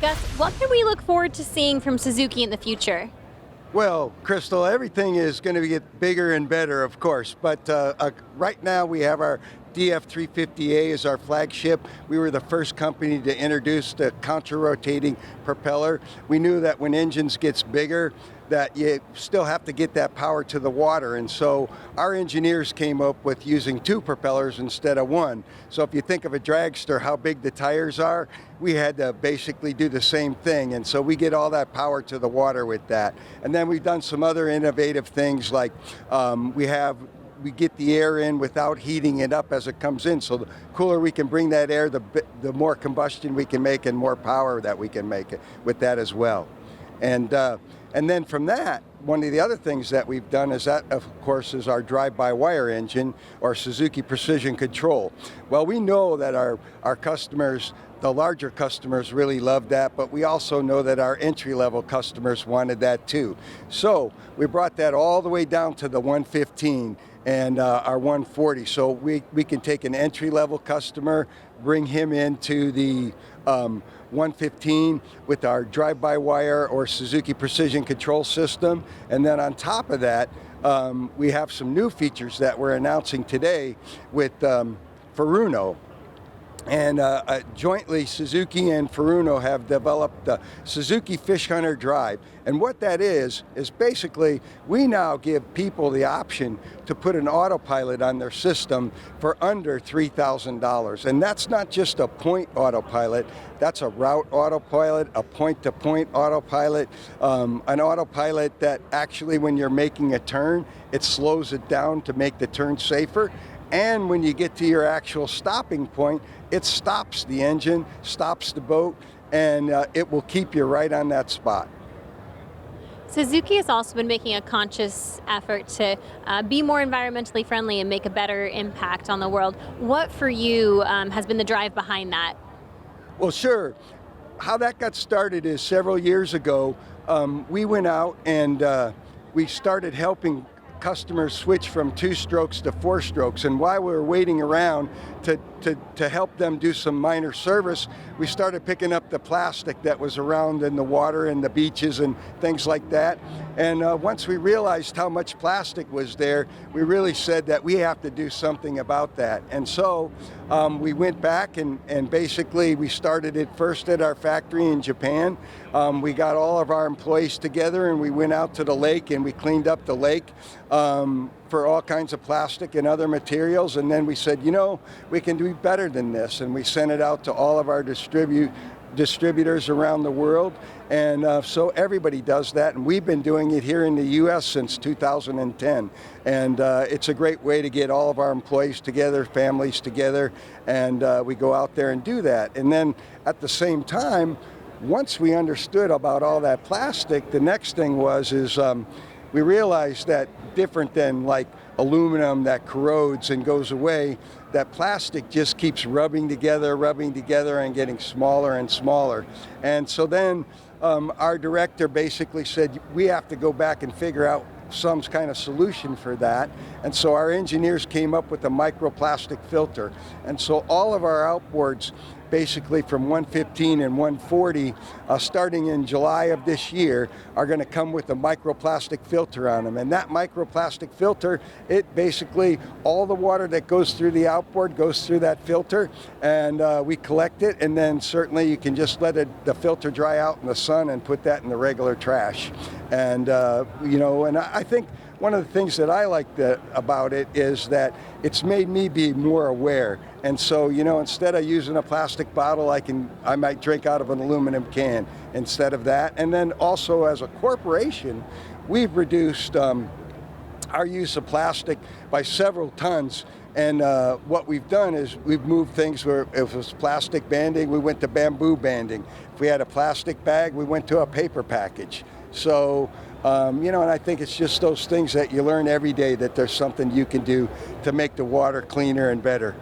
Gus, what can we look forward to seeing from Suzuki in the future? Well, Crystal, everything is going to get bigger and better, of course. But right now we have our DF350A as our flagship. We were the first company to introduce the counter-rotating propeller. We knew that when engines gets bigger, that you still have to get that power to the water. And so our engineers came up with using two propellers instead of one. So if you think of a dragster, how big the tires are, we had to basically do the same thing. And so we get all that power to the water with that. And then we've done some other innovative things like we get the air in without heating it up as it comes in. So the cooler we can bring that air, the more combustion we can make and more power that we can make it with that as well. And then from that, one of the other things that we've done is that, of course, is our drive-by-wire engine or Suzuki Precision Control. Well, we know that our customers, the larger customers really love that, but we also know that our entry-level customers wanted that too. So we brought that all the way down to the 115 and our 140. So we can take an entry-level customer, bring him into the 115 with our drive-by-wire or Suzuki Precision Control system. And then on top of that, we have some new features that we're announcing today with Furuno. And jointly, Suzuki and Furuno have developed the Suzuki Fish Hunter Drive. And what that is basically we now give people the option to put an autopilot on their system for under $3,000. And that's not just a point autopilot, that's a route autopilot, a point-to-point autopilot, an autopilot that actually when you're making a turn, it slows it down to make the turn safer. And when you get to your actual stopping point, it stops the engine, stops the boat, and it will keep you right on that spot. Suzuki has also been making a conscious effort to be more environmentally friendly and make a better impact on the world. What for you has been the drive behind that? Well, sure. How that got started is several years ago, we went out and we started helping customers switch from 2 strokes to 4 strokes. And while we were waiting around to help them do some minor service, we started picking up the plastic that was around in the water and the beaches and things like that. And once we realized how much plastic was there, we really said that we have to do something about that. And so we went back and basically we started it first at our factory in Japan. We got all of our employees together and we went out to the lake and we cleaned up the lake for all kinds of plastic and other materials. And then we said, you know, we can do better than this. And we sent it out to all of our distributors around the world. And so everybody does that. And we've been doing it here in the U.S. since 2010. And it's a great way to get all of our employees together, families together. And we go out there and do that. And then at the same time, once we understood about all that plastic, the next thing is we realized that different than like aluminum that corrodes and goes away, that plastic just keeps rubbing together and getting smaller and smaller. And so then our director basically said, we have to go back and figure out some kind of solution for that. And so our engineers came up with a microplastic filter. And so all of our outboards, basically from 115 and 140, starting in July of this year, are going to come with a microplastic filter on them. And that microplastic filter, it basically, all the water that goes through the outboard goes through that filter, and we collect it, and then certainly you can just let the filter dry out in the sun and put that in the regular trash. And, and I think one of the things that I like about it is that it's made me be more aware. And so, instead of using a plastic bottle, I might drink out of an aluminum can instead of that. And then also as a corporation, we've reduced our use of plastic by several tons. And what we've done is we've moved things where if it was plastic banding, we went to bamboo banding. If we had a plastic bag, we went to a paper package. So, and I think it's just those things that you learn every day that there's something you can do to make the water cleaner and better.